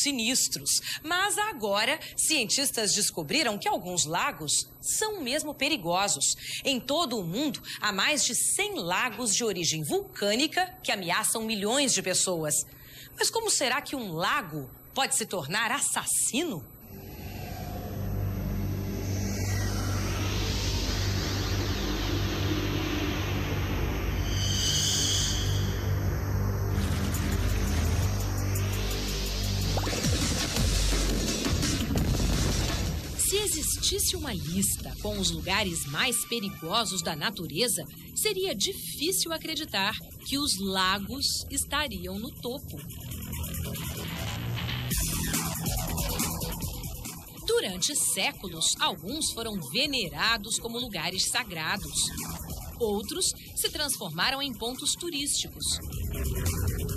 sinistros. Mas agora, cientistas descobriram que alguns lagos são mesmo perigosos. Em todo o mundo, há mais de 100 lagos de origem vulcânica que ameaçam milhões de pessoas. Mas como será que um lago pode se tornar assassino? Se existisse uma lista com os lugares mais perigosos da natureza, seria difícil acreditar que os lagos estariam no topo. Durante séculos, alguns foram venerados como lugares sagrados. Outros se transformaram em pontos turísticos.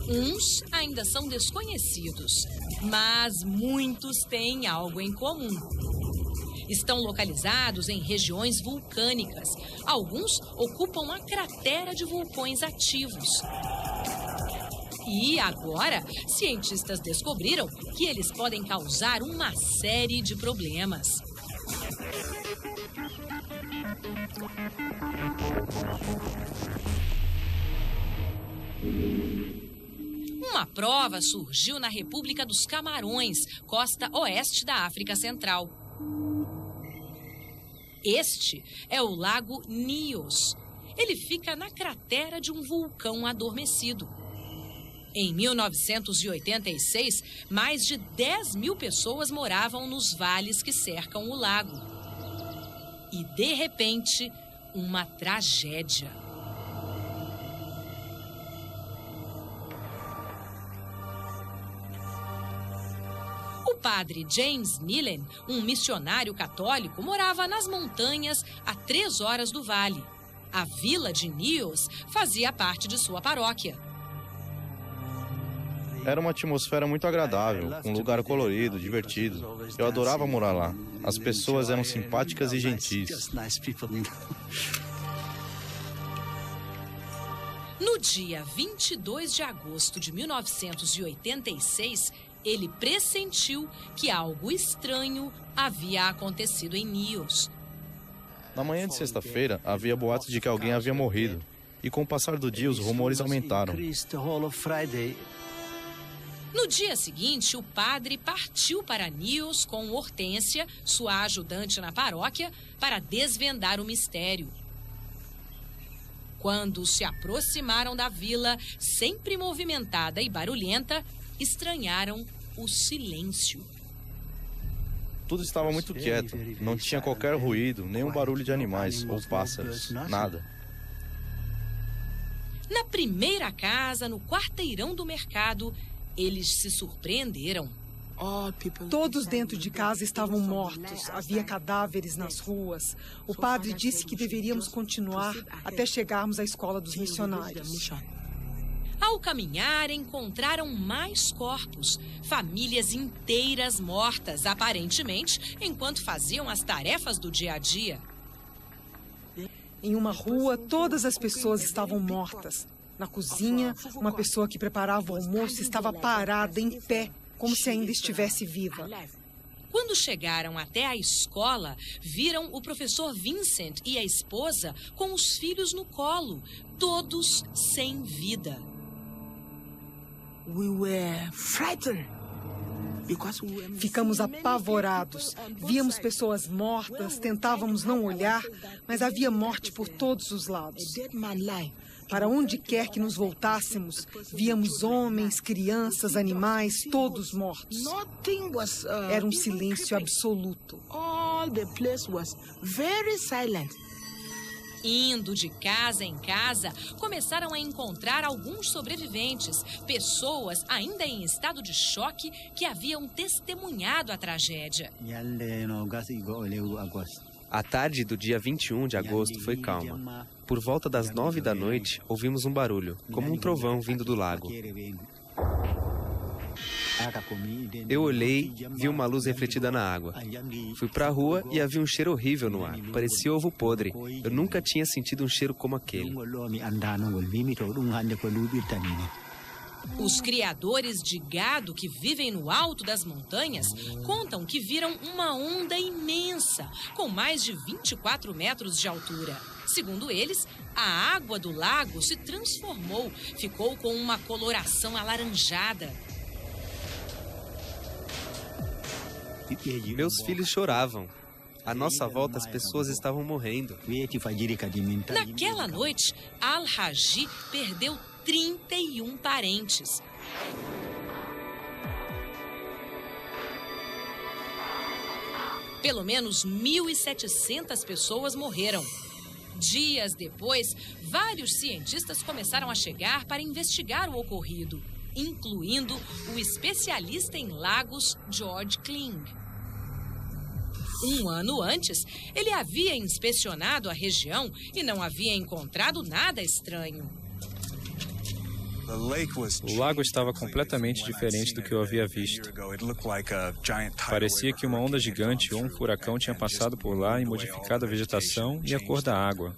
Uns ainda são desconhecidos, mas muitos têm algo em comum. Estão localizados em regiões vulcânicas. Alguns ocupam a cratera de vulcões ativos. E agora, cientistas descobriram que eles podem causar uma série de problemas. Uma prova surgiu na República dos Camarões, costa oeste da África Central. Este é o Lago Nyos. Ele fica na cratera de um vulcão adormecido. Em 1986, mais de 10 mil pessoas moravam nos vales que cercam o lago. E, de repente, uma tragédia. O padre James Millen, um missionário católico, morava nas montanhas a 3 horas do vale. A vila de Nyos fazia parte de sua paróquia. Era uma atmosfera muito agradável, um lugar colorido, divertido. Eu adorava morar lá. As pessoas eram simpáticas e gentis. No dia 22 de agosto de 1986, ele pressentiu que algo estranho havia acontecido em Nyos. Na manhã de sexta-feira, havia boatos de que alguém havia morrido. E com o passar do dia, os rumores aumentaram. No dia seguinte, o padre partiu para Nyos com Hortência, sua ajudante na paróquia, para desvendar o mistério. Quando se aproximaram da vila, sempre movimentada e barulhenta, estranharam o silêncio. Tudo estava muito quieto. Não tinha qualquer ruído, nenhum barulho de animais ou pássaros, nada. Na primeira casa, no quarteirão do mercado, eles se surpreenderam. Todos dentro de casa estavam mortos. Havia cadáveres nas ruas. O padre disse que deveríamos continuar até chegarmos à escola dos missionários. Ao caminhar, encontraram mais corpos. Famílias inteiras mortas, aparentemente, enquanto faziam as tarefas do dia a dia. Em uma rua, todas as pessoas estavam mortas. Na cozinha, uma pessoa que preparava o almoço estava parada, em pé, como se ainda estivesse viva. Quando chegaram até a escola, viram o professor Vincent e a esposa com os filhos no colo, todos sem vida. Ficamos apavorados. Víamos pessoas mortas, tentávamos não olhar, mas havia morte por todos os lados. Para onde quer que nos voltássemos, víamos homens, crianças, animais, todos mortos. Era um silêncio absoluto. Indo de casa em casa, começaram a encontrar alguns sobreviventes, pessoas ainda em estado de choque que haviam testemunhado a tragédia. A tarde do dia 21 de agosto foi calma. Por volta das 9 da noite, ouvimos um barulho, como um trovão vindo do lago. Eu olhei, vi uma luz refletida na água. Fui para a rua e havia um cheiro horrível no ar. Parecia ovo podre. Eu nunca tinha sentido um cheiro como aquele. Os criadores de gado que vivem no alto das montanhas contam que viram uma onda imensa, com mais de 24 metros de altura. Segundo eles, a água do lago se transformou, ficou com uma coloração alaranjada. Meus filhos choravam. À nossa volta, as pessoas estavam morrendo. Naquela noite, Al-Haji perdeu 31 parentes. Pelo menos 1.700 pessoas morreram. Dias depois, vários cientistas começaram a chegar para investigar o ocorrido, incluindo o especialista em lagos George Kling. Um ano antes, ele havia inspecionado a região e não havia encontrado nada estranho. O lago estava completamente diferente do que eu havia visto. Parecia que uma onda gigante ou um furacão tinha passado por lá e modificado a vegetação e a cor da água.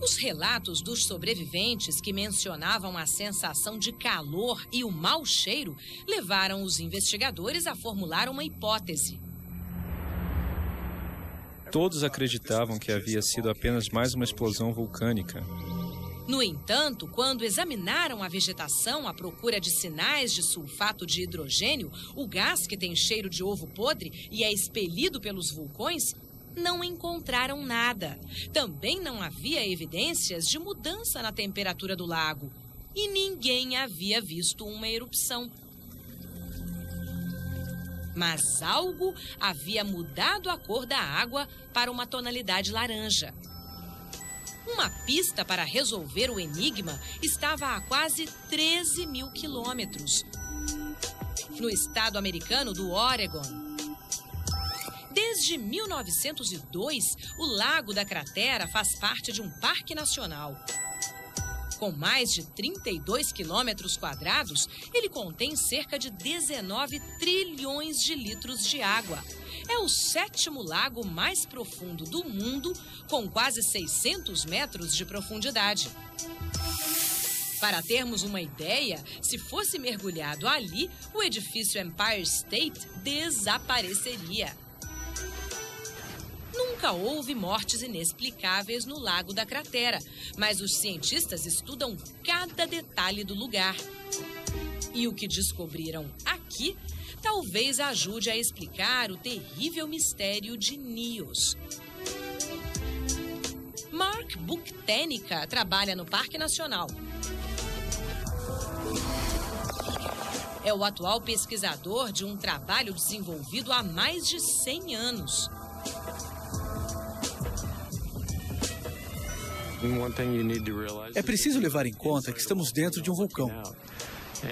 Os relatos dos sobreviventes que mencionavam a sensação de calor e o mau cheiro levaram os investigadores a formular uma hipótese. Todos acreditavam que havia sido apenas mais uma explosão vulcânica. No entanto, quando examinaram a vegetação à procura de sinais de sulfato de hidrogênio, o gás que tem cheiro de ovo podre e é expelido pelos vulcões, não encontraram nada. Também não havia evidências de mudança na temperatura do lago. E ninguém havia visto uma erupção. Mas algo havia mudado a cor da água para uma tonalidade laranja. Uma pista para resolver o enigma estava a quase 13 mil quilômetros, no estado americano do Oregon. Desde 1902, o Lago da Cratera faz parte de um parque nacional. Com mais de 32 quilômetros quadrados, ele contém cerca de 19 trilhões de litros de água. É o 7º lago mais profundo do mundo, com quase 600 metros de profundidade. Para termos uma ideia, se fosse mergulhado ali, o edifício Empire State desapareceria. Nunca houve mortes inexplicáveis no Lago da Cratera, mas os cientistas estudam cada detalhe do lugar. E o que descobriram aqui talvez ajude a explicar o terrível mistério de Nios. Mark Buchtenica trabalha no Parque Nacional. É o atual pesquisador de um trabalho desenvolvido há mais de 100 anos. É preciso levar em conta que estamos dentro de um vulcão.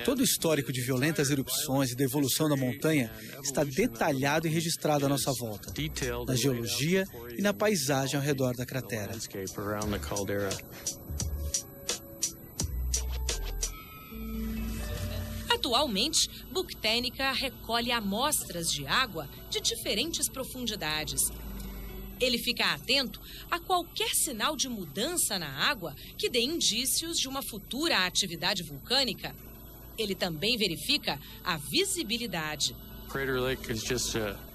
Todo o histórico de violentas erupções e da evolução da montanha está detalhado e registrado à nossa volta, na geologia e na paisagem ao redor da cratera. Atualmente, Buchtenica recolhe amostras de água de diferentes profundidades. Ele fica atento a qualquer sinal de mudança na água que dê indícios de uma futura atividade vulcânica. Ele também verifica a visibilidade.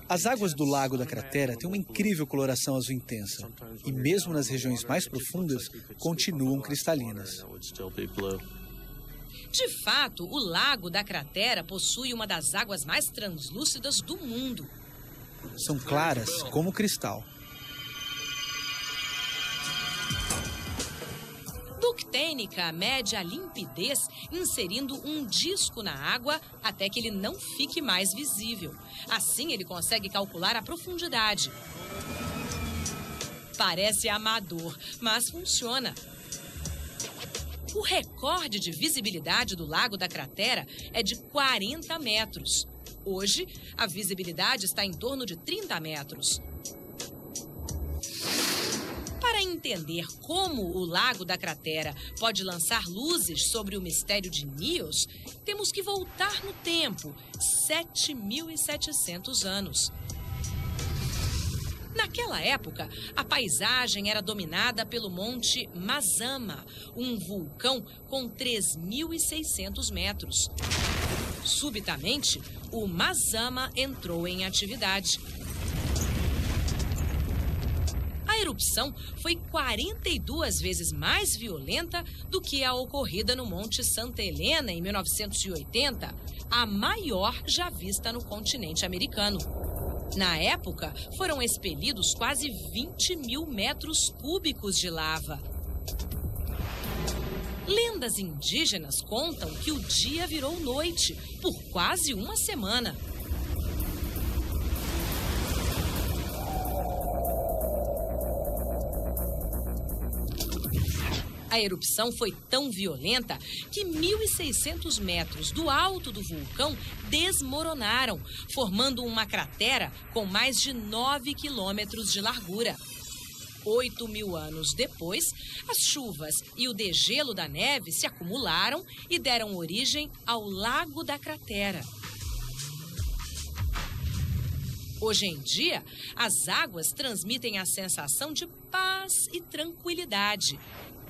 As águas do Lago da Cratera têm uma incrível coloração azul intensa e, mesmo nas regiões mais profundas, continuam cristalinas. De fato, o Lago da Cratera possui uma das águas mais translúcidas do mundo. São claras como cristal. Buchtenica mede a limpidez inserindo um disco na água até que ele não fique mais visível. Assim, ele consegue calcular a profundidade. Parece amador, mas funciona. O recorde de visibilidade do Lago da Cratera é de 40 metros. Hoje, a visibilidade está em torno de 30 metros. Para entender como o Lago da Cratera pode lançar luzes sobre o mistério de Nios, temos que voltar no tempo, 7.700 anos. Naquela época, a paisagem era dominada pelo Monte Mazama, um vulcão com 3.600 metros. Subitamente, o Mazama entrou em atividade. A erupção foi 42 vezes mais violenta do que a ocorrida no Monte Santa Helena em 1980, a maior já vista no continente americano. Na época, foram expelidos quase 20.000 metros cúbicos de lava. Lendas indígenas contam que o dia virou noite por quase uma semana. A erupção foi tão violenta que 1.600 metros do alto do vulcão desmoronaram, formando uma cratera com mais de 9 quilômetros de largura. 8.000 anos depois, as chuvas e o degelo da neve se acumularam e deram origem ao Lago da Cratera. Hoje em dia, as águas transmitem a sensação de paz e tranquilidade.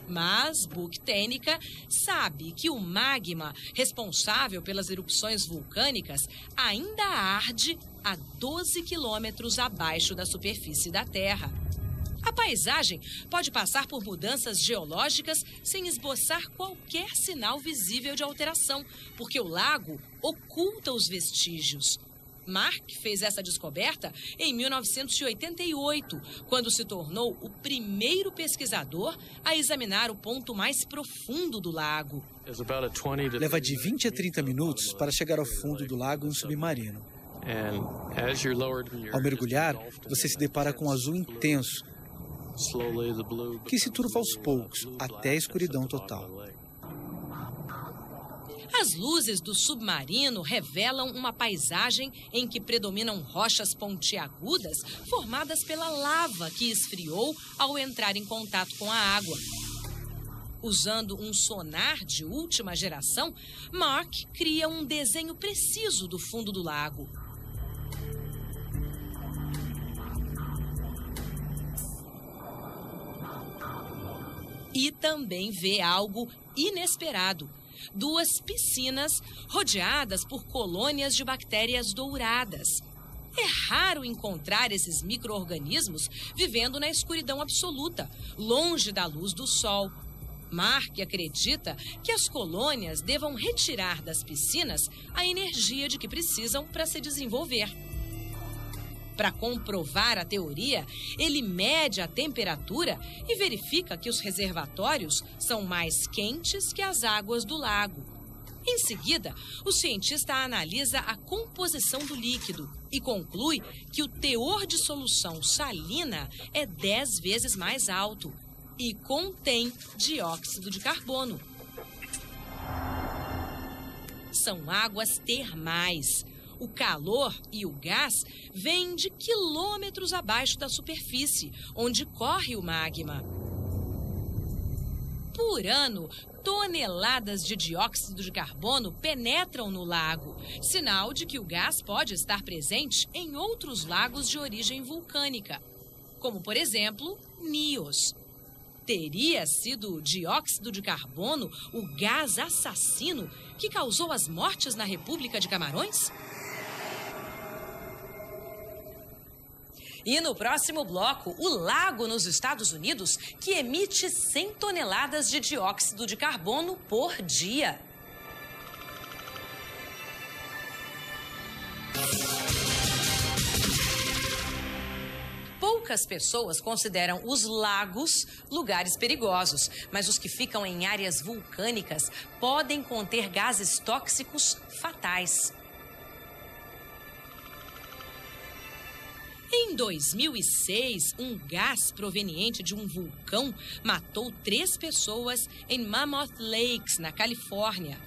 Mas Buktenica sabe que o magma responsável pelas erupções vulcânicas ainda arde a 12 quilômetros abaixo da superfície da Terra. A paisagem pode passar por mudanças geológicas sem esboçar qualquer sinal visível de alteração, porque o lago oculta os vestígios. Mark fez essa descoberta em 1988, quando se tornou o primeiro pesquisador a examinar o ponto mais profundo do lago. Leva de 20 a 30 minutos para chegar ao fundo do lago em um submarino. Ao mergulhar, você se depara com um azul intenso, que se turva aos poucos, até a escuridão total. As luzes do submarino revelam uma paisagem em que predominam rochas pontiagudas formadas pela lava que esfriou ao entrar em contato com a água. Usando um sonar de última geração, Mark cria um desenho preciso do fundo do lago. E também vê algo inesperado. 2 piscinas rodeadas por colônias de bactérias douradas. É raro encontrar esses micro-organismos vivendo na escuridão absoluta, longe da luz do sol. Mark acredita que as colônias devam retirar das piscinas a energia de que precisam para se desenvolver. Para comprovar a teoria, ele mede a temperatura e verifica que os reservatórios são mais quentes que as águas do lago. Em seguida, o cientista analisa a composição do líquido e conclui que o teor de solução salina é 10 vezes mais alto e contém dióxido de carbono. São águas termais. O calor e o gás vêm de quilômetros abaixo da superfície, onde corre o magma. Por ano, toneladas de dióxido de carbono penetram no lago, sinal de que o gás pode estar presente em outros lagos de origem vulcânica, como, por exemplo, Nios. Teria sido o dióxido de carbono o gás assassino que causou as mortes na República de Camarões? E no próximo bloco, o lago nos Estados Unidos que emite 100 toneladas de dióxido de carbono por dia. Poucas pessoas consideram os lagos lugares perigosos, mas os que ficam em áreas vulcânicas podem conter gases tóxicos fatais. Em 2006, um gás proveniente de um vulcão matou 3 pessoas em Mammoth Lakes, na Califórnia.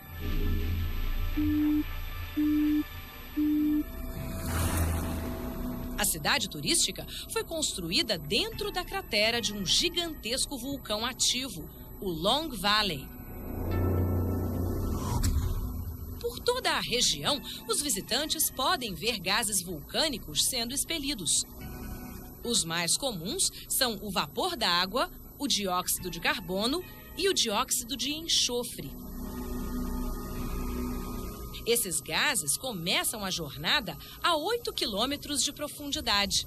A cidade turística foi construída dentro da cratera de um gigantesco vulcão ativo, o Long Valley. Por toda a região, os visitantes podem ver gases vulcânicos sendo expelidos. Os mais comuns são o vapor da água, o dióxido de carbono e o dióxido de enxofre. Esses gases começam a jornada a 8 quilômetros de profundidade.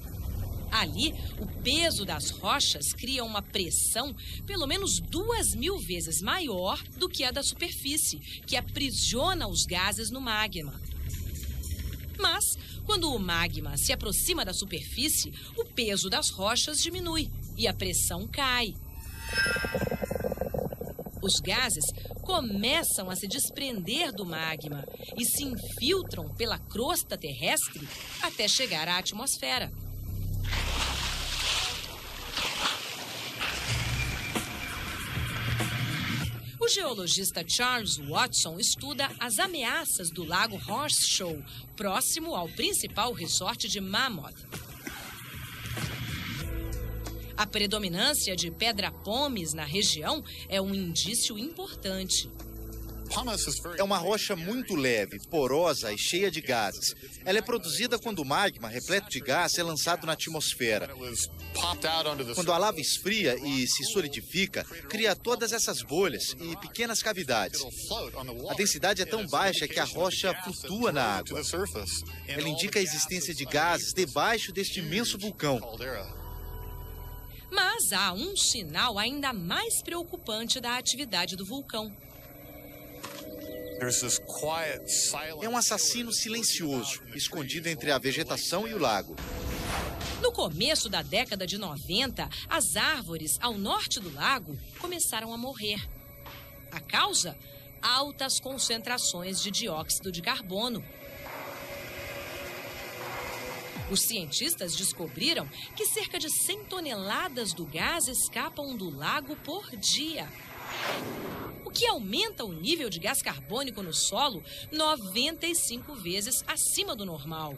Ali, o peso das rochas cria uma pressão pelo menos 2.000 vezes maior do que a da superfície, que aprisiona os gases no magma. Mas, quando o magma se aproxima da superfície, o peso das rochas diminui e a pressão cai. Os gases começam a se desprender do magma e se infiltram pela crosta terrestre até chegar à atmosfera. O geologista Charles Watson estuda as ameaças do lago Horseshoe, próximo ao principal resort de Mammoth. A predominância de pedra-pomes na região é um indício importante. É uma rocha muito leve, porosa e cheia de gases. Ela é produzida quando o magma, repleto de gás, é lançado na atmosfera. Quando a lava esfria e se solidifica, cria todas essas bolhas e pequenas cavidades. A densidade é tão baixa que a rocha flutua na água. Ela indica a existência de gases debaixo deste imenso vulcão. Mas há um sinal ainda mais preocupante da atividade do vulcão. É um assassino silencioso, escondido entre a vegetação e o lago. No começo da década de 90, as árvores ao norte do lago começaram a morrer. A causa? Altas concentrações de dióxido de carbono. Os cientistas descobriram que cerca de 100 toneladas do gás escapam do lago por dia, o que aumenta o nível de gás carbônico no solo 95 vezes acima do normal.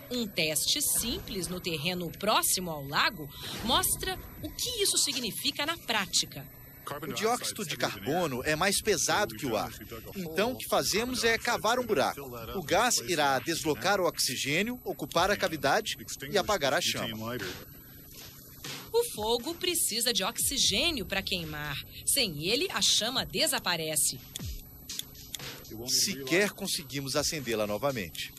Um teste simples no terreno próximo ao lago mostra o que isso significa na prática. O dióxido de carbono é mais pesado que o ar. Então, o que fazemos é cavar um buraco. O gás irá deslocar o oxigênio, ocupar a cavidade e apagar a chama. O fogo precisa de oxigênio para queimar. Sem ele, a chama desaparece. Sequer conseguimos acendê-la novamente.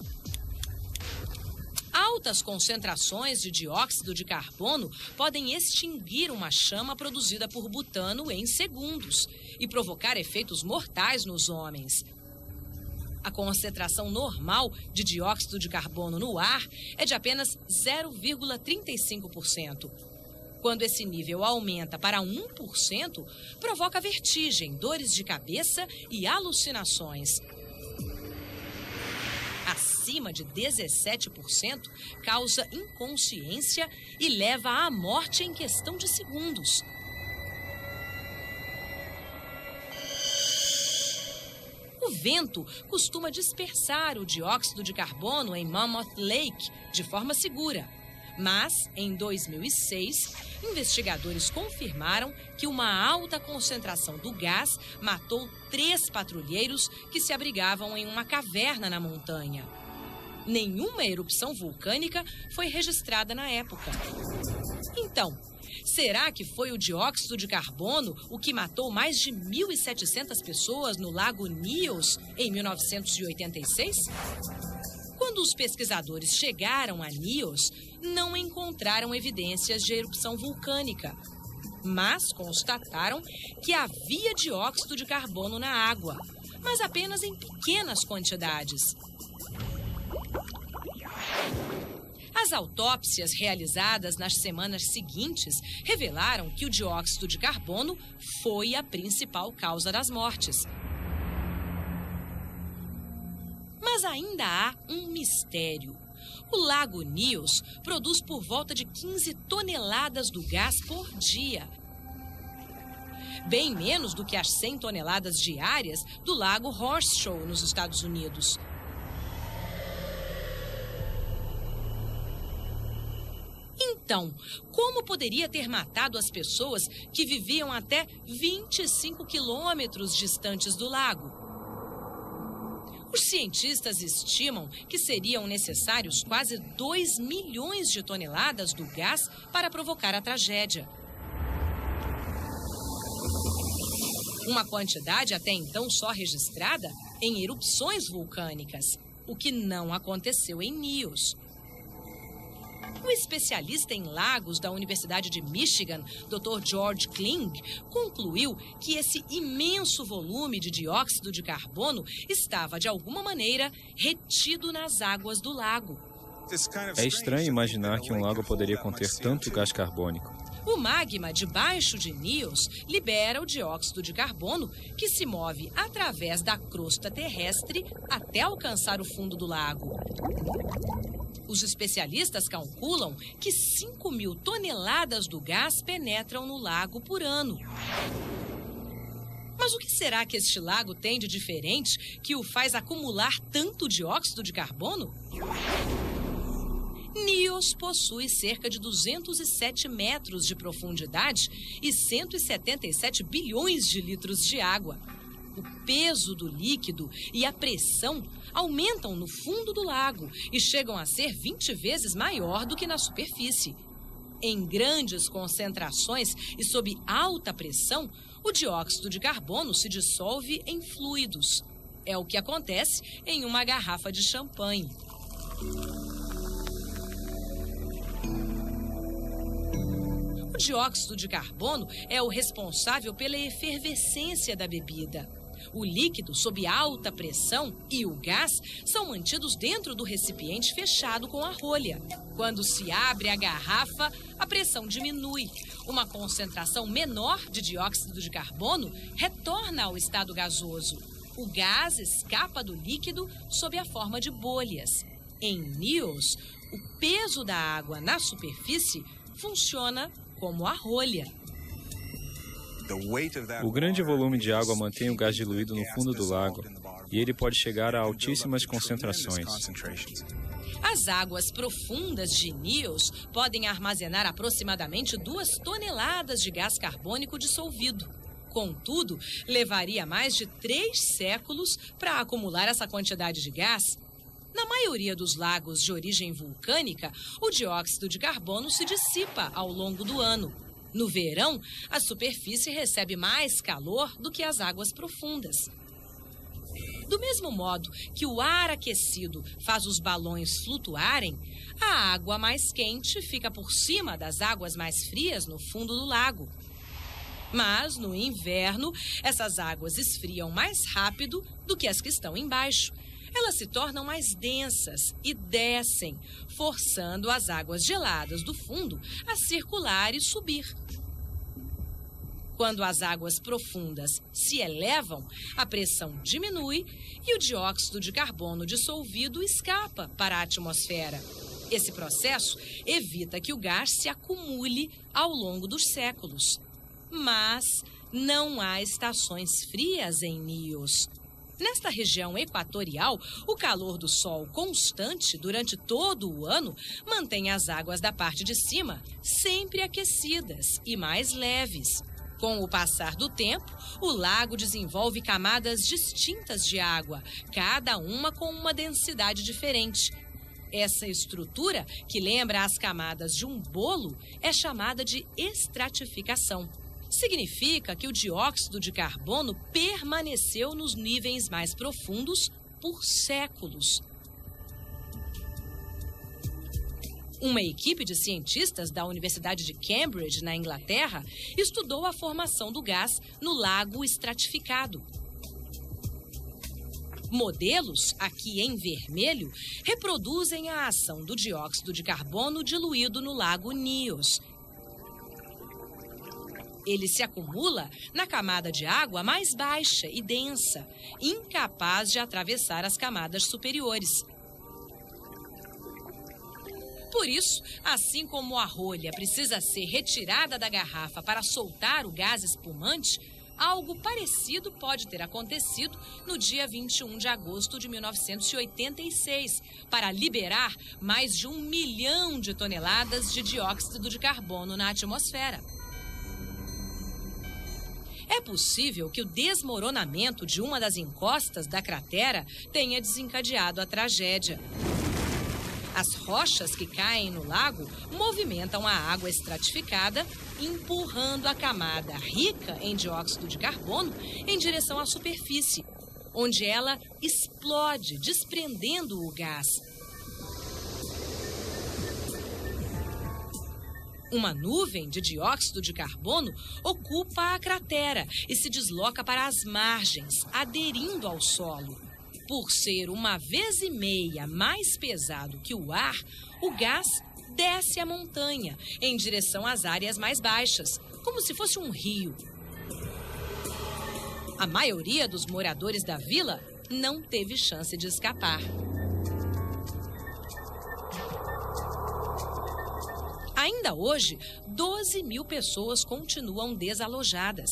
Altas concentrações de dióxido de carbono podem extinguir uma chama produzida por butano em segundos e provocar efeitos mortais nos homens. A concentração normal de dióxido de carbono no ar é de apenas 0,35%. Quando esse nível aumenta para 1%, provoca vertigem, dores de cabeça e alucinações. Acima de 17%, causa inconsciência e leva à morte em questão de segundos. O vento costuma dispersar o dióxido de carbono em Mammoth Lake de forma segura. Mas, em 2006, investigadores confirmaram que uma alta concentração do gás matou 3 patrulheiros que se abrigavam em uma caverna na montanha. Nenhuma erupção vulcânica foi registrada na época. Então, será que foi o dióxido de carbono o que matou mais de 1.700 pessoas no Lago Nyos em 1986? Quando os pesquisadores chegaram a Nyos, não encontraram evidências de erupção vulcânica, mas constataram que havia dióxido de carbono na água, mas apenas em pequenas quantidades. As autópsias realizadas nas semanas seguintes revelaram que o dióxido de carbono foi a principal causa das mortes. Mas ainda há um mistério. O Lago Nyos produz por volta de 15 toneladas do gás por dia. Bem menos do que as 100 toneladas diárias do Lago Horseshoe, nos Estados Unidos. Então, como poderia ter matado as pessoas que viviam até 25 quilômetros distantes do lago? Os cientistas estimam que seriam necessários quase 2 milhões de toneladas do gás para provocar a tragédia. Uma quantidade até então só registrada em erupções vulcânicas, o que não aconteceu em Nios. O especialista em lagos da Universidade de Michigan, Dr. George Kling, concluiu que esse imenso volume de dióxido de carbono estava, de alguma maneira, retido nas águas do lago. É estranho imaginar que um lago poderia conter tanto gás carbônico. O magma debaixo de Nios libera o dióxido de carbono, que se move através da crosta terrestre até alcançar o fundo do lago. Os especialistas calculam que 5.000 toneladas do gás penetram no lago por ano. Mas o que será que este lago tem de diferente que o faz acumular tanto dióxido de carbono? Nios possui cerca de 207 metros de profundidade e 177 bilhões de litros de água. O peso do líquido e a pressão aumentam no fundo do lago e chegam a ser 20 vezes maior do que na superfície. Em grandes concentrações e sob alta pressão, o dióxido de carbono se dissolve em fluidos. É o que acontece em uma garrafa de champanhe. O dióxido de carbono é o responsável pela efervescência da bebida. O líquido, sob alta pressão, e o gás são mantidos dentro do recipiente fechado com a rolha. Quando se abre a garrafa, a pressão diminui. Uma concentração menor de dióxido de carbono retorna ao estado gasoso. O gás escapa do líquido sob a forma de bolhas. Em Nios, o peso da água na superfície funciona como a rolha. O grande volume de água mantém o gás diluído no fundo do lago e ele pode chegar a altíssimas concentrações. As águas profundas de Nios podem armazenar aproximadamente 2 toneladas de gás carbônico dissolvido. Contudo, levaria mais de 3 séculos para acumular essa quantidade de gás. Na maioria dos lagos de origem vulcânica, o dióxido de carbono se dissipa ao longo do ano. No verão, a superfície recebe mais calor do que as águas profundas. Do mesmo modo que o ar aquecido faz os balões flutuarem, a água mais quente fica por cima das águas mais frias no fundo do lago. Mas, no inverno, essas águas esfriam mais rápido do que as que estão embaixo. Elas se tornam mais densas e descem, forçando as águas geladas do fundo a circular e subir. Quando as águas profundas se elevam, a pressão diminui e o dióxido de carbono dissolvido escapa para a atmosfera. Esse processo evita que o gás se acumule ao longo dos séculos. Mas não há estações frias em Nios. Nesta região equatorial, o calor do Sol constante durante todo o ano mantém as águas da parte de cima sempre aquecidas e mais leves. Com o passar do tempo, o lago desenvolve camadas distintas de água, cada uma com uma densidade diferente. Essa estrutura, que lembra as camadas de um bolo, é chamada de estratificação. Significa que o dióxido de carbono permaneceu nos níveis mais profundos por séculos. Uma equipe de cientistas da Universidade de Cambridge, na Inglaterra, estudou a formação do gás no lago estratificado. Modelos, aqui em vermelho, reproduzem a ação do dióxido de carbono diluído no lago Nios. Ele se acumula na camada de água mais baixa e densa, incapaz de atravessar as camadas superiores. Por isso, assim como a rolha precisa ser retirada da garrafa para soltar o gás espumante, algo parecido pode ter acontecido no dia 21 de agosto de 1986, para liberar mais de 1 milhão de toneladas de dióxido de carbono na atmosfera. É possível que o desmoronamento de uma das encostas da cratera tenha desencadeado a tragédia. As rochas que caem no lago movimentam a água estratificada, empurrando a camada rica em dióxido de carbono em direção à superfície, onde ela explode, desprendendo o gás. Uma nuvem de dióxido de carbono ocupa a cratera e se desloca para as margens, aderindo ao solo. Por ser 1,5 vezes mais pesado que o ar, o gás desce a montanha em direção às áreas mais baixas, como se fosse um rio. A maioria dos moradores da vila não teve chance de escapar. Ainda hoje, 12 mil pessoas continuam desalojadas.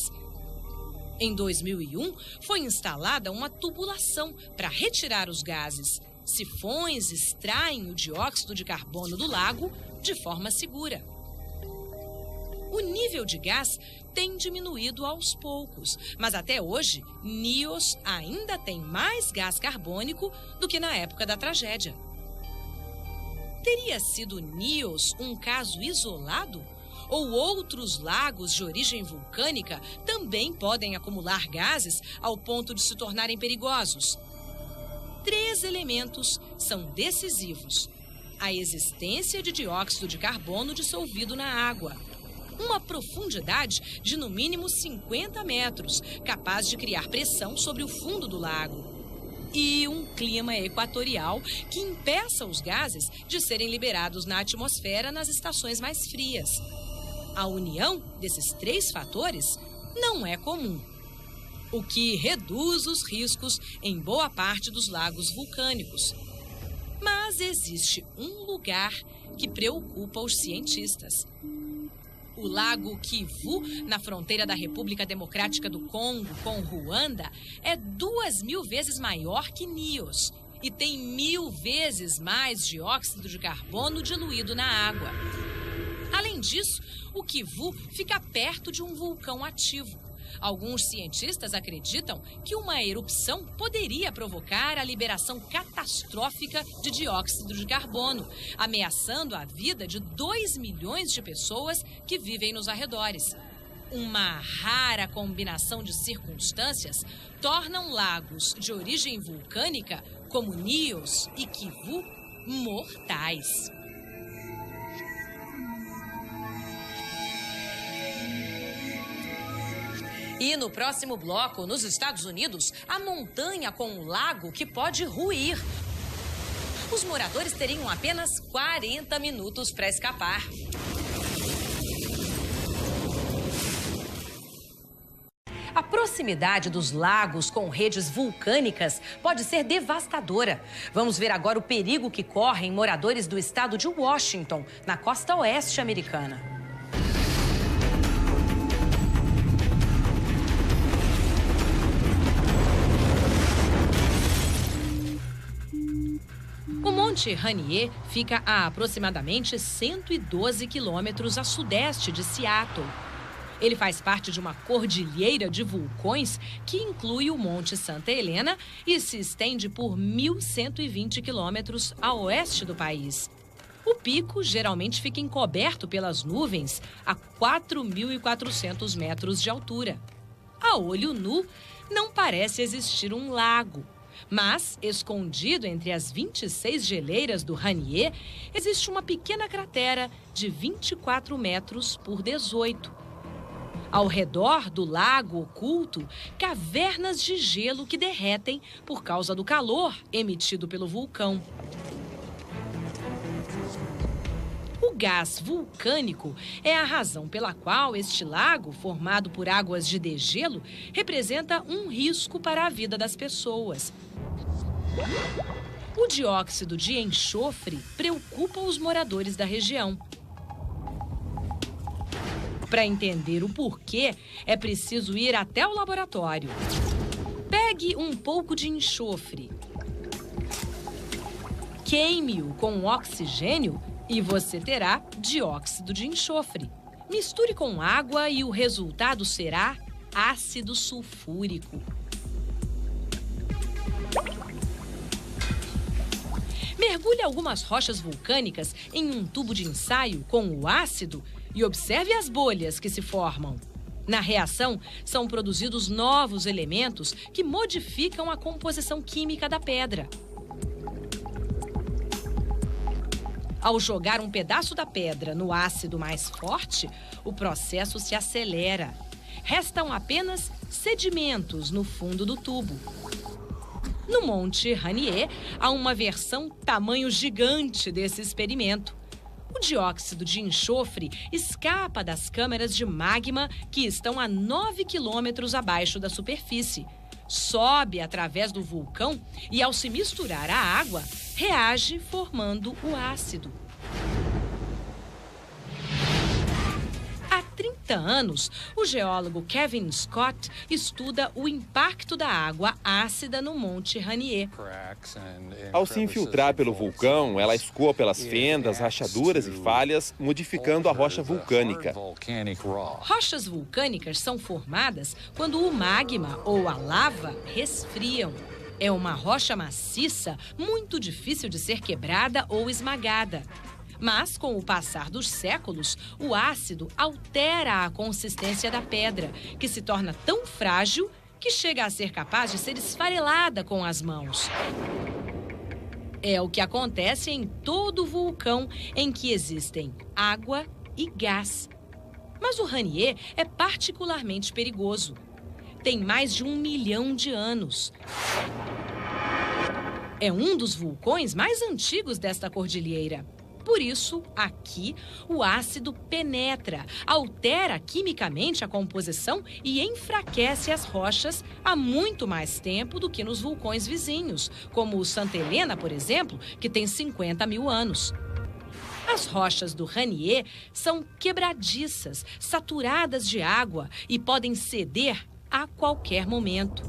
Em 2001, foi instalada uma tubulação para retirar os gases. Sifões extraem o dióxido de carbono do lago de forma segura. O nível de gás tem diminuído aos poucos, mas até hoje, Nios ainda tem mais gás carbônico do que na época da tragédia. Teria sido Nios um caso isolado? Ou outros lagos de origem vulcânica também podem acumular gases ao ponto de se tornarem perigosos? 3 elementos são decisivos: a existência de dióxido de carbono dissolvido na água, uma profundidade de no mínimo 50 metros, capaz de criar pressão sobre o fundo do lago, e um clima equatorial que impeça os gases de serem liberados na atmosfera nas estações mais frias. A união desses 3 fatores não é comum, o que reduz os riscos em boa parte dos lagos vulcânicos. Mas existe um lugar que preocupa os cientistas. O lago Kivu, na fronteira da República Democrática do Congo com Ruanda, é 2.000 vezes maior que Nios e tem 1.000 vezes mais dióxido de carbono diluído na água. Além disso, o Kivu fica perto de um vulcão ativo. Alguns cientistas acreditam que uma erupção poderia provocar a liberação catastrófica de dióxido de carbono, ameaçando a vida de 2 milhões de pessoas que vivem nos arredores. Uma rara combinação de circunstâncias tornam lagos de origem vulcânica, como Nios e Kivu, mortais. E no próximo bloco, nos Estados Unidos, a montanha com um lago que pode ruir. Os moradores teriam apenas 40 minutos para escapar. A proximidade dos lagos com redes vulcânicas pode ser devastadora. Vamos ver agora o perigo que correm moradores do estado de Washington, na costa oeste americana. O Monte Rainier fica a aproximadamente 112 quilômetros a sudeste de Seattle. Ele faz parte de uma cordilheira de vulcões que inclui o Monte Santa Helena e se estende por 1.120 quilômetros a oeste do país. O pico geralmente fica encoberto pelas nuvens a 4.400 metros de altura. A olho nu, não parece existir um lago. Mas, escondido entre as 26 geleiras do Rainier, existe uma pequena cratera de 24 metros por 18. Ao redor do lago oculto, cavernas de gelo que derretem por causa do calor emitido pelo vulcão. O gás vulcânico é a razão pela qual este lago, formado por águas de degelo, representa um risco para a vida das pessoas. O dióxido de enxofre preocupa os moradores da região. Para entender o porquê, é preciso ir até o laboratório. Pegue um pouco de enxofre, queime-o com oxigênio e você terá dióxido de enxofre. Misture com água e o resultado será ácido sulfúrico. Mergulhe algumas rochas vulcânicas em um tubo de ensaio com o ácido e observe as bolhas que se formam. Na reação, são produzidos novos elementos que modificam a composição química da pedra. Ao jogar um pedaço da pedra no ácido mais forte, o processo se acelera. Restam apenas sedimentos no fundo do tubo. No Monte Rainier, há uma versão tamanho gigante desse experimento. O dióxido de enxofre escapa das câmeras de magma que estão a 9 quilômetros abaixo da superfície. Sobe através do vulcão e, ao se misturar à água, reage formando o ácido. Há 30 anos, o geólogo Kevin Scott estuda o impacto da água ácida no Monte Rainier. Ao se infiltrar pelo vulcão, ela escoa pelas fendas, rachaduras e falhas, modificando a rocha vulcânica. Rochas vulcânicas são formadas quando o magma ou a lava resfriam. É uma rocha maciça, muito difícil de ser quebrada ou esmagada. Mas, com o passar dos séculos, o ácido altera a consistência da pedra, que se torna tão frágil que chega a ser capaz de ser esfarelada com as mãos. É o que acontece em todo vulcão em que existem água e gás. Mas o Rainier é particularmente perigoso. Tem mais de 1 milhão de anos. É um dos vulcões mais antigos desta cordilheira. Por isso, aqui, o ácido penetra, altera quimicamente a composição e enfraquece as rochas há muito mais tempo do que nos vulcões vizinhos, como o Santa Helena, por exemplo, que tem 50 mil anos. As rochas do Rainier são quebradiças, saturadas de água e podem ceder a qualquer momento.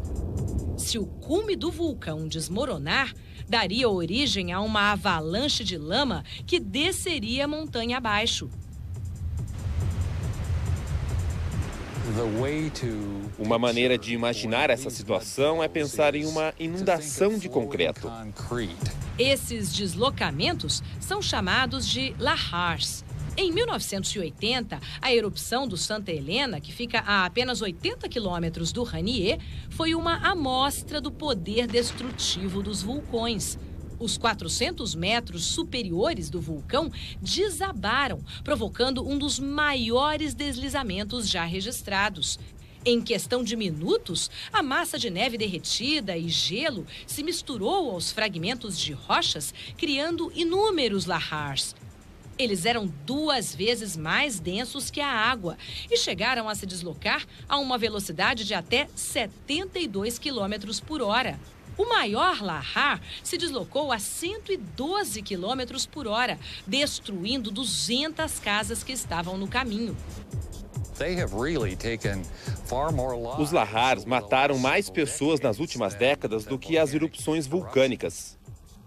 Se o cume do vulcão desmoronar, daria origem a uma avalanche de lama que desceria a montanha abaixo. Uma maneira de imaginar essa situação é pensar em uma inundação de concreto. Esses deslocamentos são chamados de lahars. Em 1980, a erupção do Santa Helena, que fica a apenas 80 quilômetros do Rainier, foi uma amostra do poder destrutivo dos vulcões. Os 400 metros superiores do vulcão desabaram, provocando um dos maiores deslizamentos já registrados. Em questão de minutos, a massa de neve derretida e gelo se misturou aos fragmentos de rochas, criando inúmeros lahars. Eles eram 2 vezes mais densos que a água e chegaram a se deslocar a uma velocidade de até 72 quilômetros por hora. O maior lahar se deslocou a 112 quilômetros por hora, destruindo 200 casas que estavam no caminho. Os lahars mataram mais pessoas nas últimas décadas do que as erupções vulcânicas.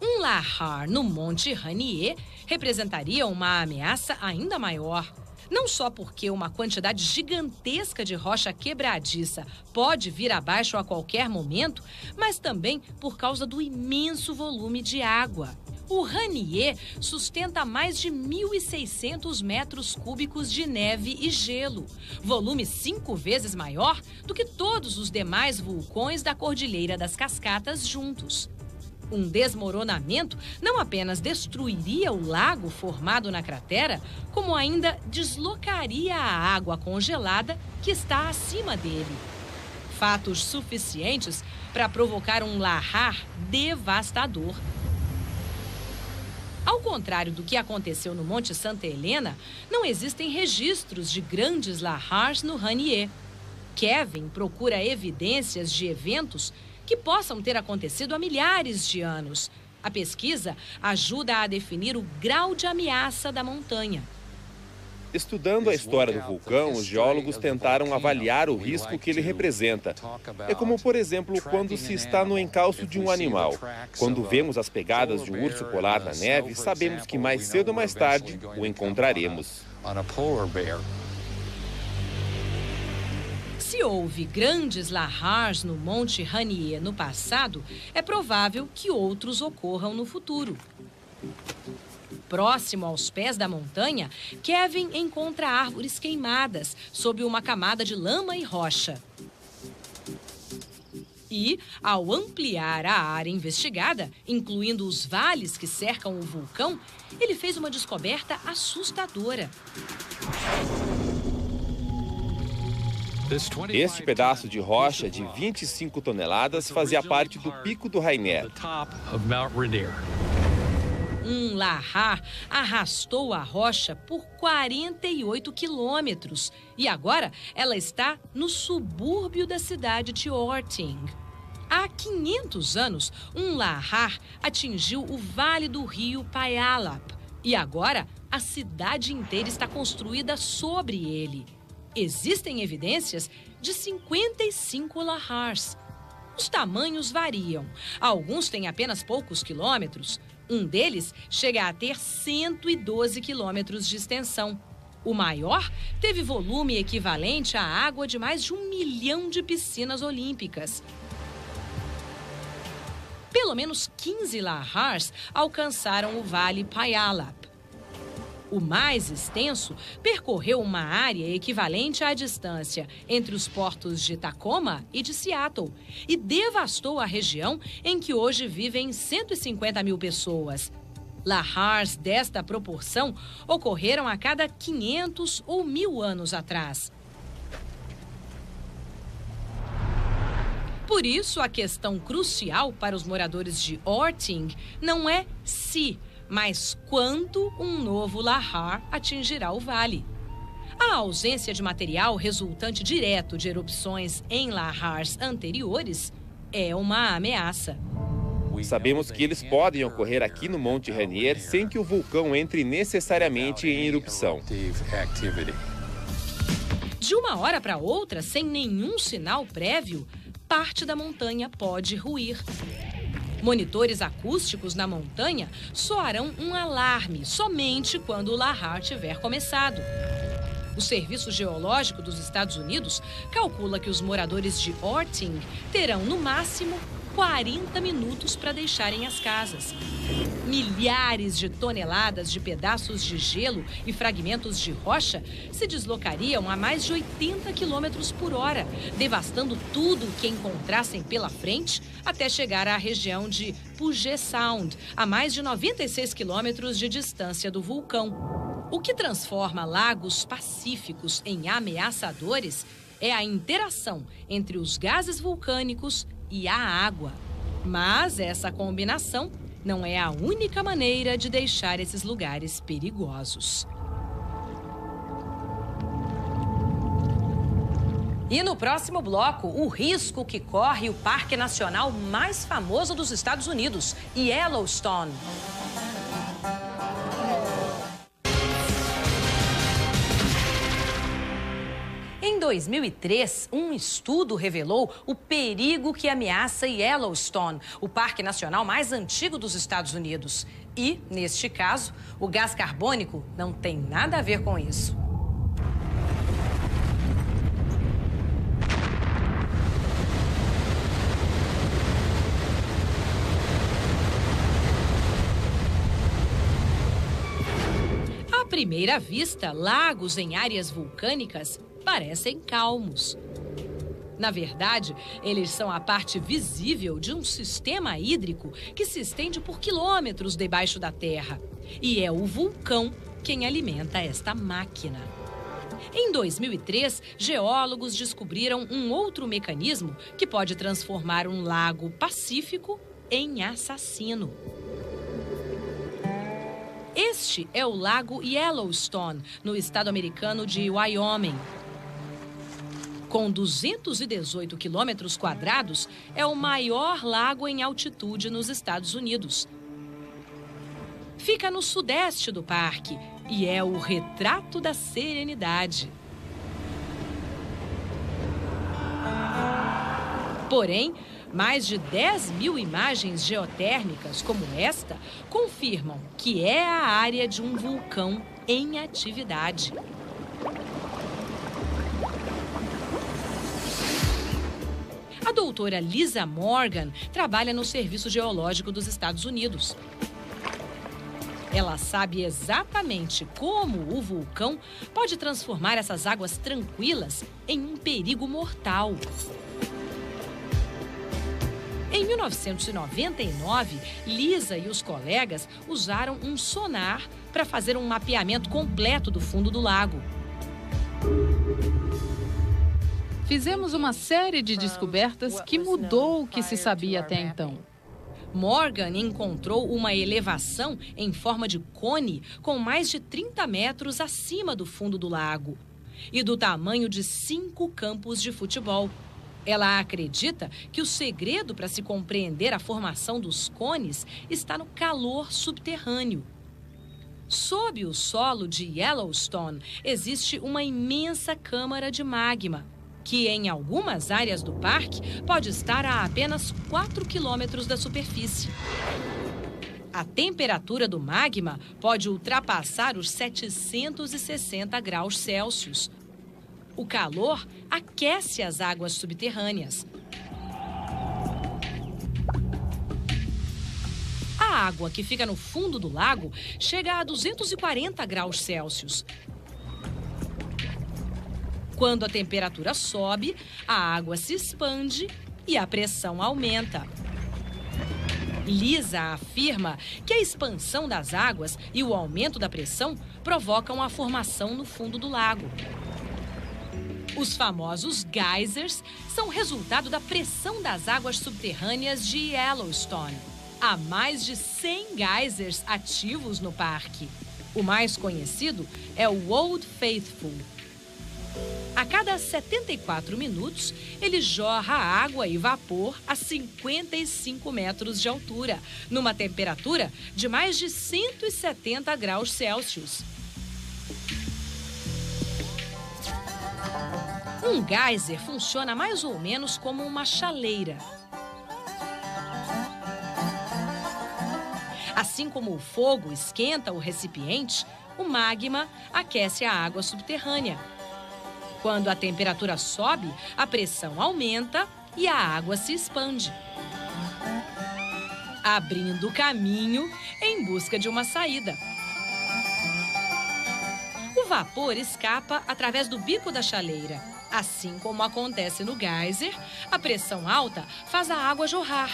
Um lahar no Monte Rainier representaria uma ameaça ainda maior. Não só porque uma quantidade gigantesca de rocha quebradiça pode vir abaixo a qualquer momento, mas também por causa do imenso volume de água. O Rainier sustenta mais de 1.600 metros cúbicos de neve e gelo, volume 5 vezes maior do que todos os demais vulcões da Cordilheira das Cascatas juntos. Um desmoronamento não apenas destruiria o lago formado na cratera, como ainda deslocaria a água congelada que está acima dele. Fatos suficientes para provocar um lahar devastador. Ao contrário do que aconteceu no Monte Santa Helena, não existem registros de grandes lahars no Rainier. Kevin procura evidências de eventos que possam ter acontecido há milhares de anos. A pesquisa ajuda a definir o grau de ameaça da montanha. Estudando a história do vulcão, os geólogos tentaram avaliar o risco que ele representa. É como, por exemplo, quando se está no encalço de um animal. Quando vemos as pegadas de um urso polar na neve, sabemos que mais cedo ou mais tarde o encontraremos. Se houve grandes lahars no Monte Rainier no passado, é provável que outros ocorram no futuro. Próximo aos pés da montanha, Kevin encontra árvores queimadas sob uma camada de lama e rocha. E, ao ampliar a área investigada, incluindo os vales que cercam o vulcão, ele fez uma descoberta assustadora. Este pedaço de rocha de 25 toneladas fazia parte do Pico do Rainier. Um lahar arrastou a rocha por 48 quilômetros e agora ela está no subúrbio da cidade de Orting. Há 500 anos, um lahar atingiu o vale do rio Puyallup e agora a cidade inteira está construída sobre ele. Existem evidências de 55 lahars. Os tamanhos variam. Alguns têm apenas poucos quilômetros. Um deles chega a ter 112 quilômetros de extensão. O maior teve volume equivalente à água de mais de 1 milhão de piscinas olímpicas. Pelo menos 15 lahars alcançaram o Vale Puyallup. O mais extenso percorreu uma área equivalente à distância entre os portos de Tacoma e de Seattle e devastou a região em que hoje vivem 150 mil pessoas. Lahars desta proporção ocorreram a cada 500 ou 1000 anos atrás. Por isso, a questão crucial para os moradores de Orting não é se, mas quando um novo lahar atingirá o vale. A ausência de material resultante direto de erupções em lahars anteriores é uma ameaça. Sabemos que eles podem ocorrer aqui no Monte Rainier sem que o vulcão entre necessariamente em erupção. De uma hora para outra, sem nenhum sinal prévio, parte da montanha pode ruir. Monitores acústicos na montanha soarão um alarme somente quando o lahar tiver começado. O Serviço Geológico dos Estados Unidos calcula que os moradores de Orting terão, no máximo, 40 minutos para deixarem as casas. Milhares de toneladas de pedaços de gelo e fragmentos de rocha se deslocariam a mais de 80 quilômetros por hora, devastando tudo o que encontrassem pela frente até chegar à região de Puget Sound, a mais de 96 quilômetros de distância do vulcão. O que transforma lagos pacíficos em ameaçadores é a interação entre os gases vulcânicos e a água. Mas essa combinação não é a única maneira de deixar esses lugares perigosos. E no próximo bloco, o risco que corre o parque nacional mais famoso dos Estados Unidos, Yellowstone. Em 2003, um estudo revelou o perigo que ameaça Yellowstone, o parque nacional mais antigo dos Estados Unidos. E, neste caso, o gás carbônico não tem nada a ver com isso. À primeira vista, lagos em áreas vulcânicas parecem calmos. Na verdade, eles são a parte visível de um sistema hídrico que se estende por quilômetros debaixo da terra. E é o vulcão quem alimenta esta máquina. Em 2003, geólogos descobriram um outro mecanismo que pode transformar um lago pacífico em assassino. Este é o lago Yellowstone, no estado americano de Wyoming. Com 218 quilômetros quadrados, é o maior lago em altitude nos Estados Unidos. Fica no sudeste do parque e é o retrato da serenidade. Porém, mais de 10 mil imagens geotérmicas como esta confirmam que é a área de um vulcão em atividade. A doutora Lisa Morgan trabalha no Serviço Geológico dos Estados Unidos. Ela sabe exatamente como o vulcão pode transformar essas águas tranquilas em um perigo mortal. Em 1999, Lisa e os colegas usaram um sonar para fazer um mapeamento completo do fundo do lago. Fizemos uma série de descobertas que mudou o que se sabia até então. Morgan encontrou uma elevação em forma de cone com mais de 30 metros acima do fundo do lago e do tamanho de 5 campos de futebol. Ela acredita que o segredo para se compreender a formação dos cones está no calor subterrâneo. Sob o solo de Yellowstone existe uma imensa câmara de magma, que em algumas áreas do parque pode estar a apenas 4 quilômetros da superfície. A temperatura do magma pode ultrapassar os 760 graus Celsius. O calor aquece as águas subterrâneas. A água que fica no fundo do lago chega a 240 graus Celsius. Quando a temperatura sobe, a água se expande e a pressão aumenta. Lisa afirma que a expansão das águas e o aumento da pressão provocam a formação no fundo do lago. Os famosos geysers são resultado da pressão das águas subterrâneas de Yellowstone. Há mais de 100 geysers ativos no parque. O mais conhecido é o Old Faithful. A cada 74 minutos, ele jorra água e vapor a 55 metros de altura, numa temperatura de mais de 170 graus Celsius. Um geyser funciona mais ou menos como uma chaleira. Assim como o fogo esquenta o recipiente, o magma aquece a água subterrânea. Quando a temperatura sobe, a pressão aumenta e a água se expande, abrindo caminho em busca de uma saída. O vapor escapa através do bico da chaleira. Assim como acontece no geyser, a pressão alta faz a água jorrar.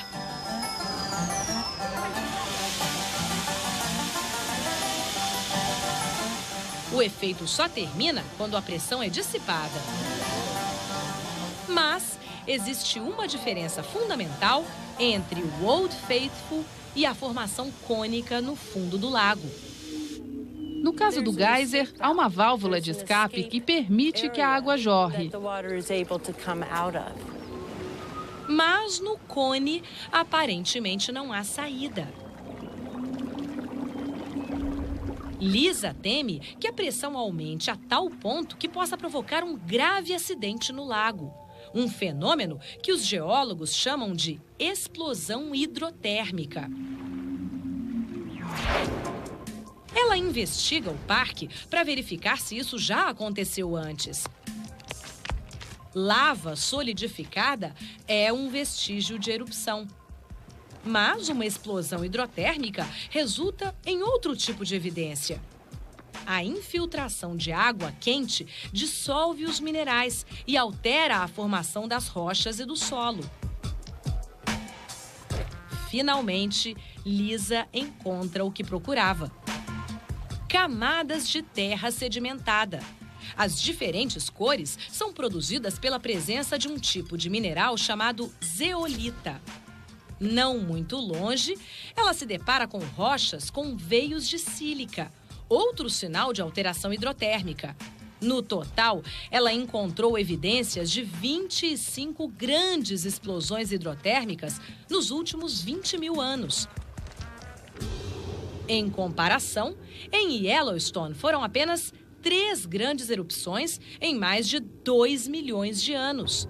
O efeito só termina quando a pressão é dissipada. Mas existe uma diferença fundamental entre o Old Faithful e a formação cônica no fundo do lago. No caso do geyser, há uma válvula de escape que permite que a água jorre. Mas no cone, aparentemente não há saída. Lisa teme que a pressão aumente a tal ponto que possa provocar um grave acidente no lago. Um fenômeno que os geólogos chamam de explosão hidrotérmica. Ela investiga o parque para verificar se isso já aconteceu antes. Lava solidificada é um vestígio de erupção. Mas uma explosão hidrotérmica resulta em outro tipo de evidência. A infiltração de água quente dissolve os minerais e altera a formação das rochas e do solo. Finalmente, Lisa encontra o que procurava: camadas de terra sedimentada. As diferentes cores são produzidas pela presença de um tipo de mineral chamado zeolita. Não muito longe, ela se depara com rochas com veios de sílica, outro sinal de alteração hidrotérmica. No total, ela encontrou evidências de 25 grandes explosões hidrotérmicas nos últimos 20 mil anos. Em comparação, em Yellowstone foram apenas 3 grandes erupções em mais de 2 milhões de anos.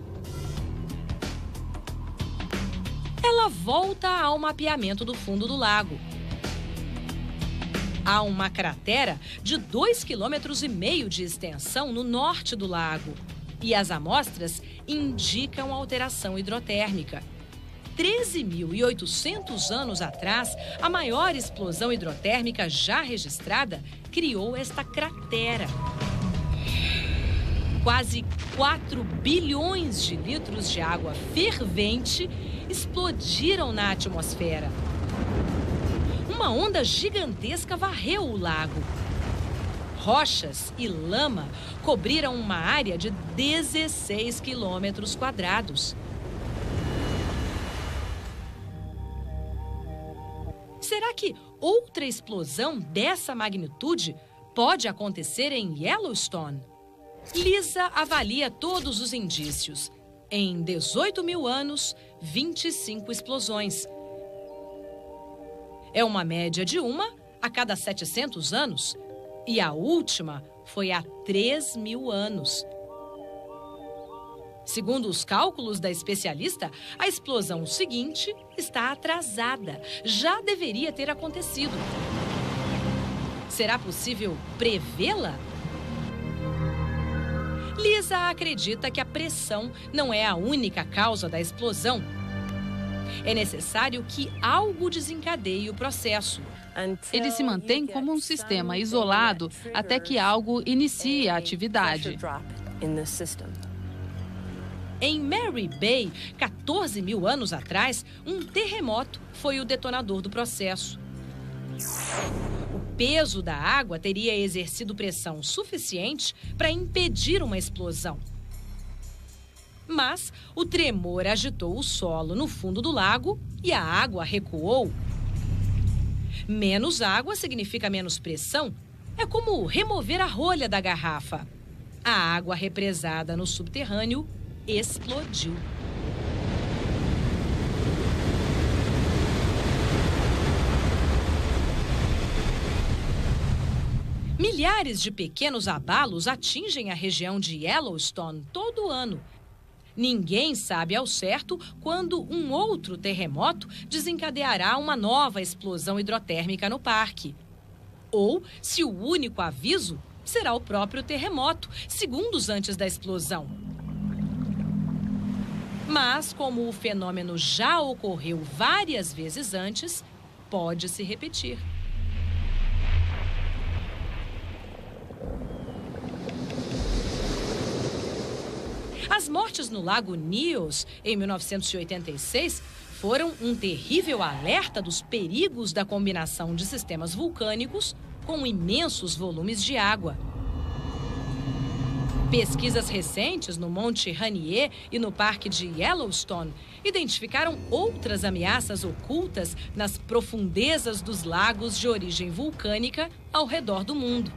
Ela volta ao mapeamento do fundo do lago. Há uma cratera de 2,5 km de extensão no norte do lago. E as amostras indicam alteração hidrotérmica. 13.800 anos atrás, a maior explosão hidrotérmica já registrada criou esta cratera. Quase 4 bilhões de litros de água fervente explodiram na atmosfera. Uma onda gigantesca varreu o lago. Rochas e lama cobriram uma área de 16 quilômetros quadrados. Será que outra explosão dessa magnitude pode acontecer em Yellowstone? Lisa avalia todos os indícios. Em 18 mil anos, 25 explosões. É uma média de uma a cada 700 anos. E a última foi há 3.000 anos. Segundo os cálculos da especialista, a explosão seguinte está atrasada. Já deveria ter acontecido. Será possível prevê-la? Lisa acredita que a pressão não é a única causa da explosão. É necessário que algo desencadeie o processo. Ele se mantém como um sistema isolado até que algo inicie a atividade. Em Mary Bay, 14 mil anos atrás, um terremoto foi o detonador do processo. O peso da água teria exercido pressão suficiente para impedir uma explosão. Mas o tremor agitou o solo no fundo do lago e a água recuou. Menos água significa menos pressão. É como remover a rolha da garrafa. A água represada no subterrâneo explodiu. Milhares de pequenos abalos atingem a região de Yellowstone todo ano. Ninguém sabe ao certo quando um outro terremoto desencadeará uma nova explosão hidrotérmica no parque. Ou se o único aviso será o próprio terremoto, segundos antes da explosão. Mas, como o fenômeno já ocorreu várias vezes antes, pode se repetir. As mortes no Lago Nyos, em 1986, foram um terrível alerta dos perigos da combinação de sistemas vulcânicos com imensos volumes de água. Pesquisas recentes no Monte Rainier e no Parque de Yellowstone identificaram outras ameaças ocultas nas profundezas dos lagos de origem vulcânica ao redor do mundo.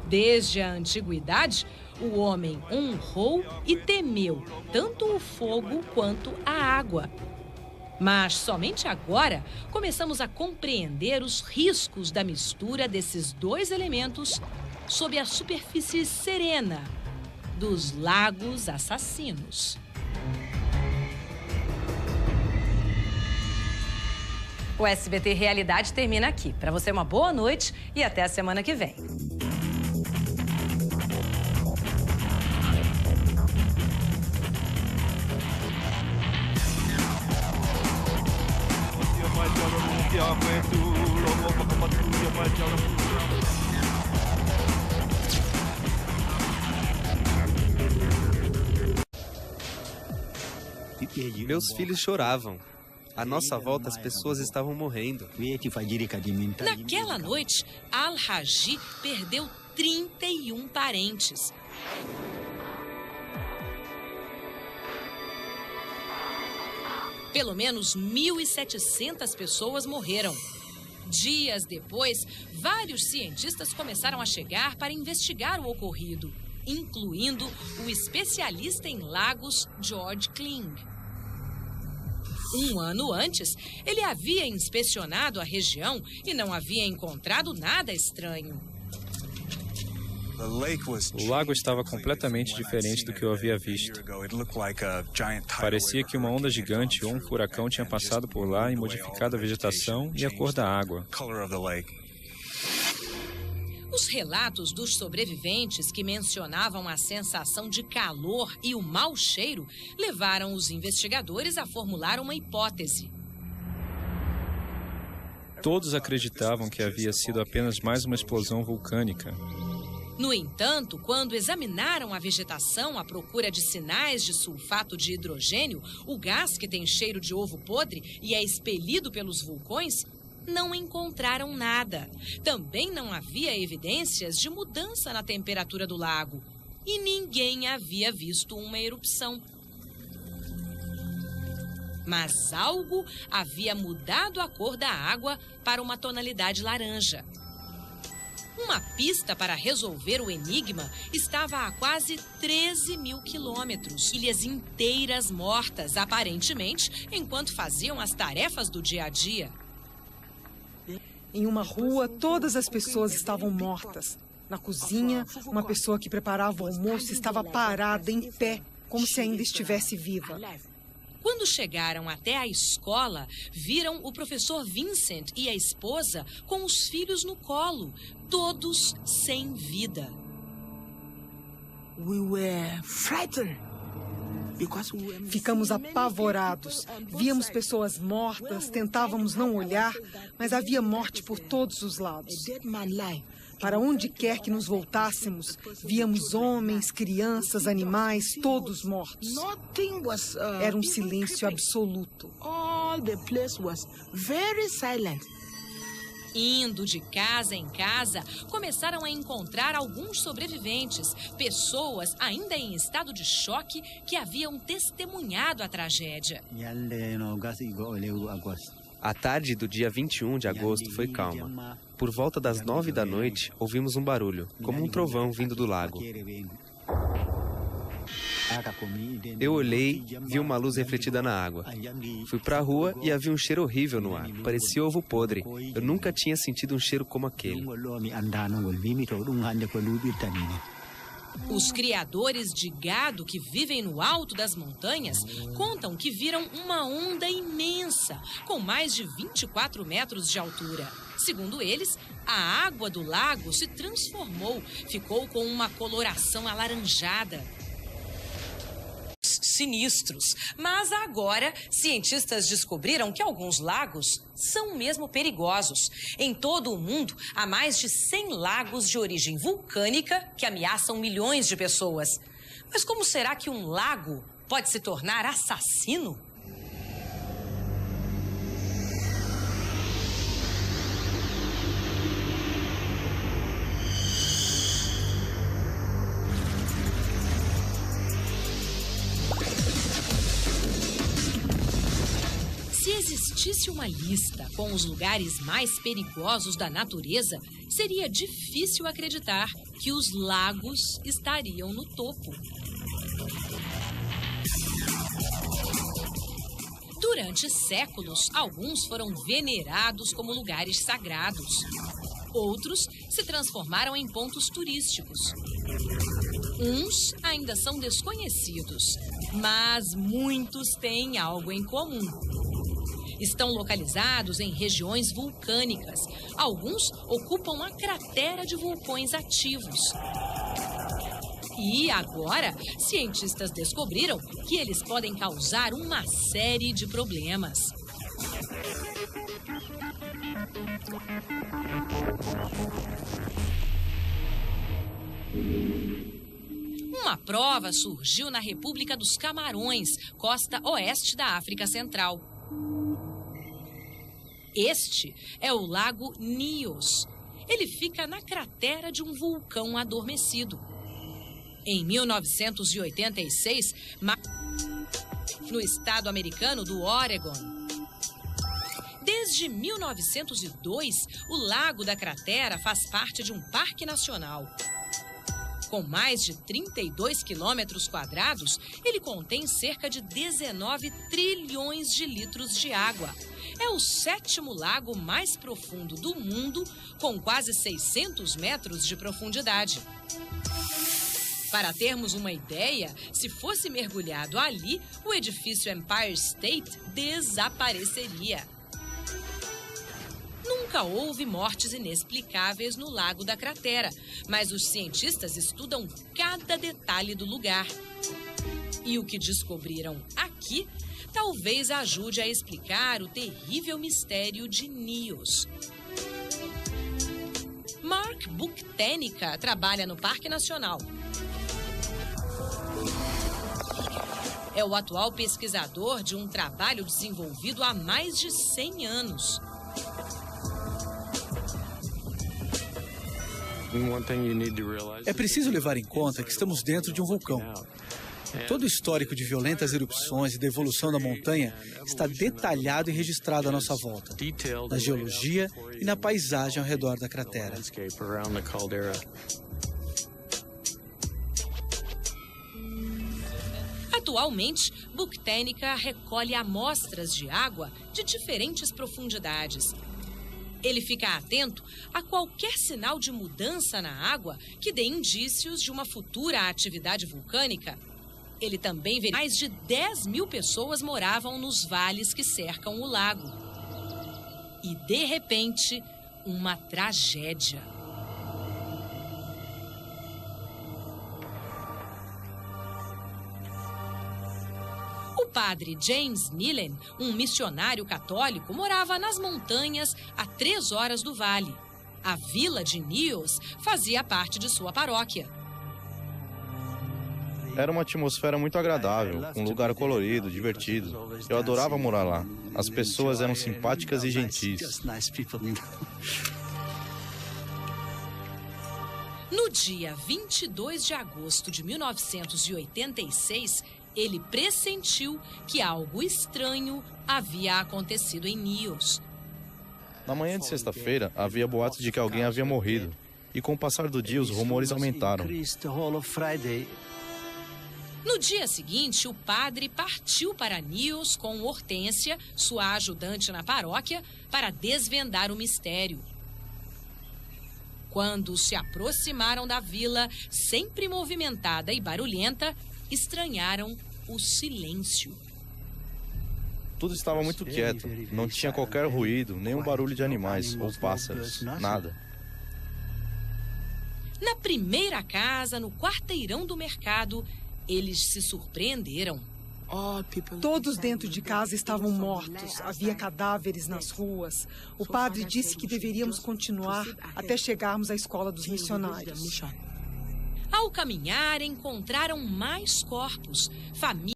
Desde a antiguidade, o homem honrou e temeu tanto o fogo quanto a água. Mas somente agora começamos a compreender os riscos da mistura desses dois elementos sob a superfície serena dos lagos assassinos. O SBT Realidade termina aqui. Para você, uma boa noite e até a semana que vem. Meus filhos choravam. À nossa volta, as pessoas estavam morrendo. Naquela noite, Al-Haji perdeu 31 parentes. Pelo menos 1.700 pessoas morreram. Dias depois, vários cientistas começaram a chegar para investigar o ocorrido, incluindo o especialista em lagos George Kling. Um ano antes, ele havia inspecionado a região e não havia encontrado nada estranho. O lago estava completamente diferente do que eu havia visto. Parecia que uma onda gigante ou um furacão tinha passado por lá e modificado a vegetação e a cor da água. Os relatos dos sobreviventes que mencionavam a sensação de calor e o mau cheiro levaram os investigadores a formular uma hipótese. Todos acreditavam que havia sido apenas mais uma explosão vulcânica. No entanto, quando examinaram a vegetação à procura de sinais de sulfato de hidrogênio, o gás que tem cheiro de ovo podre e é expelido pelos vulcões, não encontraram nada. Também não havia evidências de mudança na temperatura do lago. E ninguém havia visto uma erupção. Mas algo havia mudado a cor da água para uma tonalidade laranja. Uma pista para resolver o enigma estava a quase 13 mil quilômetros. Ilhas inteiras mortas, aparentemente, enquanto faziam as tarefas do dia a dia. Em uma rua, todas as pessoas estavam mortas. Na cozinha, uma pessoa que preparava o almoço estava parada em pé, como se ainda estivesse viva. Quando chegaram até a escola, viram o professor Vincent e a esposa com os filhos no colo, todos sem vida. Ficamos apavorados. Víamos pessoas mortas, tentávamos não olhar, mas havia morte por todos os lados. Para onde quer que nos voltássemos, víamos homens, crianças, animais, todos mortos. Era um silêncio absoluto. Indo de casa em casa, começaram a encontrar alguns sobreviventes, pessoas ainda em estado de choque que haviam testemunhado a tragédia. A tarde do dia 21 de agosto foi calma. Por volta das 9 da noite, ouvimos um barulho, como um trovão vindo do lago. Eu olhei, vi uma luz refletida na água. Fui para a rua e havia um cheiro horrível no ar. Parecia ovo podre. Eu nunca tinha sentido um cheiro como aquele. Os criadores de gado que vivem no alto das montanhas contam que viram uma onda imensa, com mais de 24 metros de altura. Segundo eles, a água do lago se transformou, ficou com uma coloração alaranjada. Sinistros. Mas agora, cientistas descobriram que alguns lagos são mesmo perigosos. Em todo o mundo, há mais de 100 lagos de origem vulcânica que ameaçam milhões de pessoas. Mas como será que um lago pode se tornar assassino? Se existisse uma lista com os lugares mais perigosos da natureza, seria difícil acreditar que os lagos estariam no topo. Durante séculos, alguns foram venerados como lugares sagrados. Outros se transformaram em pontos turísticos. Uns ainda são desconhecidos, mas muitos têm algo em comum. Estão localizados em regiões vulcânicas. Alguns ocupam a cratera de vulcões ativos. E agora, cientistas descobriram que eles podem causar uma série de problemas. Uma prova surgiu na República dos Camarões, costa oeste da África Central. Este é o Lago Nyos. Ele fica na cratera de um vulcão adormecido. Em 1986, no estado americano do Oregon. Desde 1902, o Lago da Cratera faz parte de um parque nacional. Com mais de 32 quilômetros quadrados, ele contém cerca de 19 trilhões de litros de água. É o 7º lago mais profundo do mundo, com quase 600 metros de profundidade. Para termos uma ideia, se fosse mergulhado ali, o edifício Empire State desapareceria. Nunca Nunca houve mortes inexplicáveis no Lago da Cratera, mas os cientistas estudam cada detalhe do lugar. E o que descobriram aqui talvez ajude a explicar o terrível mistério de Nios. Mark Buchtenica trabalha no Parque Nacional. É o atual pesquisador de um trabalho desenvolvido há mais de 100 anos. É preciso levar em conta que estamos dentro de um vulcão. Todo o histórico de violentas erupções e da evolução da montanha está detalhado e registrado à nossa volta, na geologia e na paisagem ao redor da cratera. Atualmente, Buchtenica recolhe amostras de água de diferentes profundidades. Ele fica atento a qualquer sinal de mudança na água que dê indícios de uma futura atividade vulcânica. Ele também vê que mais de 10 mil pessoas moravam nos vales que cercam o lago. E, de repente, uma tragédia. O padre James Millen, um missionário católico, morava nas montanhas a 3 horas do vale. A vila de Nios fazia parte de sua paróquia. Era uma atmosfera muito agradável, um lugar colorido, divertido. Eu adorava morar lá. As pessoas eram simpáticas e gentis. No dia 22 de agosto de 1986, ele pressentiu que algo estranho havia acontecido em Nios. Na manhã de sexta-feira, havia boatos de que alguém havia morrido. E com o passar do dia, os rumores aumentaram. No dia seguinte, o padre partiu para Nios com Hortência, sua ajudante na paróquia, para desvendar o mistério. Quando se aproximaram da vila, sempre movimentada e barulhenta, estranharam o silêncio. Tudo estava muito quieto. Não tinha qualquer ruído, nenhum barulho de animais ou pássaros, nada. Na primeira casa, no quarteirão do mercado, eles se surpreenderam. Todos dentro de casa estavam mortos. Havia cadáveres nas ruas. O padre disse que deveríamos continuar até chegarmos à escola dos missionários. Ao caminhar, encontraram mais corpos.